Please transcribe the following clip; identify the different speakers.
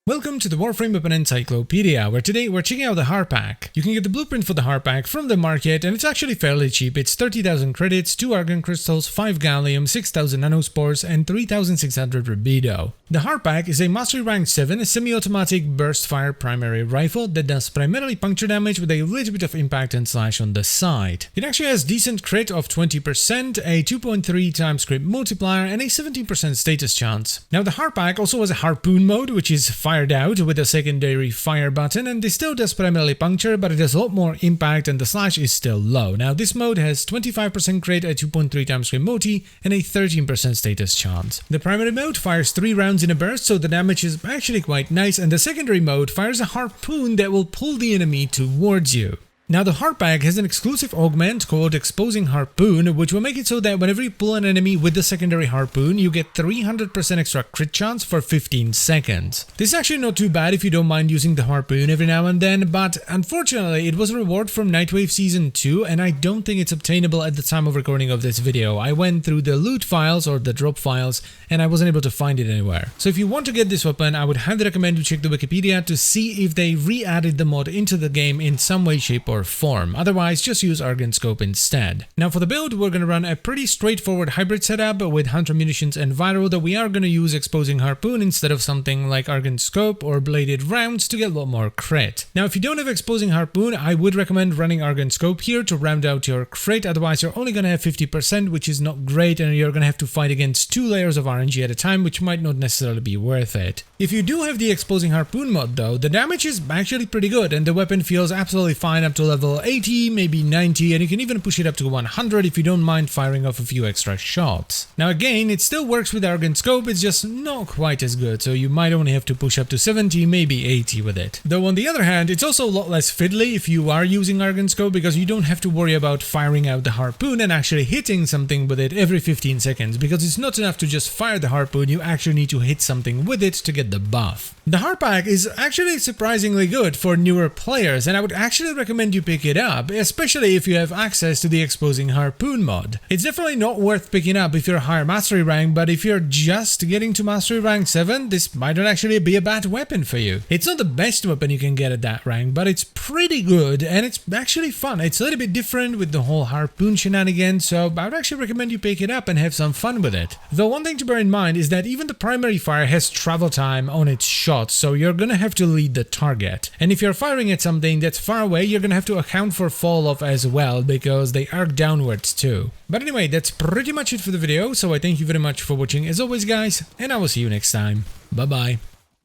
Speaker 1: Welcome to the Warframe Weapon Encyclopedia, where today we're checking out the Harpak. You can get the blueprint for the Harpak from the market, and it's actually fairly cheap. It's 30,000 credits, 2 argon crystals, 5 gallium, 6,000 nanospores, and 3,600 rubido. The Harpak is a Mastery Rank 7 semi-automatic burst fire primary rifle that does primarily puncture damage with a little bit of impact and slash on the side. It actually has decent crit of 20%, a 2.3 times crit multiplier, and a 17% status chance. Now the Harpak also has a harpoon mode, which is fired out with a secondary fire button, and this still does primarily puncture, but it has a lot more impact and the slash is still low. Now this mode has 25% crit, a 2.3 times crit multi, and a 13% status chance. The primary mode fires 3 rounds in a burst, so the damage is actually quite nice, and the secondary mode fires a harpoon that will pull the enemy towards you. Now the Harpak has an exclusive augment called Exposing Harpoon, which will make it so that whenever you pull an enemy with the secondary harpoon, you get 300% extra crit chance for 15 seconds. This is actually not too bad if you don't mind using the harpoon every now and then, but unfortunately it was a reward from Nightwave Season 2 and I don't think it's obtainable at the time of recording of this video. I went through the loot files or the drop files and I wasn't able to find it anywhere. So if you want to get this weapon, I would highly recommend you check the Wikipedia to see if they re-added the mod into the game in some way, shape or form. Otherwise, just use Argon Scope instead. Now for the build, we're going to run a pretty straightforward hybrid setup with Hunter Munitions and Viral, that we are going to use Exposing Harpoon instead of something like Argon Scope or Bladed Rounds to get a lot more crit. Now if you don't have Exposing Harpoon, I would recommend running Argon Scope here to round out your crit, otherwise you're only going to have 50%, which is not great, and you're going to have to fight against 2 layers of RNG at a time, which might not necessarily be worth it. If you do have the Exposing Harpoon mod though, the damage is actually pretty good and the weapon feels absolutely fine up to level 80, maybe 90, and you can even push it up to 100 if you don't mind firing off a few extra shots. Now again, it still works with Argon Scope, it's just not quite as good, so you might only have to push up to 70, maybe 80 with it. Though on the other hand, it's also a lot less fiddly if you are using Argon Scope, because you don't have to worry about firing out the harpoon and actually hitting something with it every 15 seconds, because it's not enough to just fire the harpoon, you actually need to hit something with it to get the buff. The Harpak is actually surprisingly good for newer players, and I would actually recommend you pick it up, especially if you have access to the Exposing Harpoon mod. It's definitely not worth picking up if you're higher mastery rank, but if you're just getting to mastery rank 7, this might not actually be a bad weapon for you. It's not the best weapon you can get at that rank, but it's pretty good and it's actually fun. It's a little bit different with the whole harpoon shenanigans, so I would actually recommend you pick it up and have some fun with it. Though one thing to bear in mind is that even the primary fire has travel time on its shots, so you're gonna have to lead the target. And if you're firing at something that's far away, you're gonna have to account for fall off as well, because they arc downwards too. But anyway, that's pretty much it for the video, so I thank you very much for watching as always guys, and I will see you next time. Bye bye.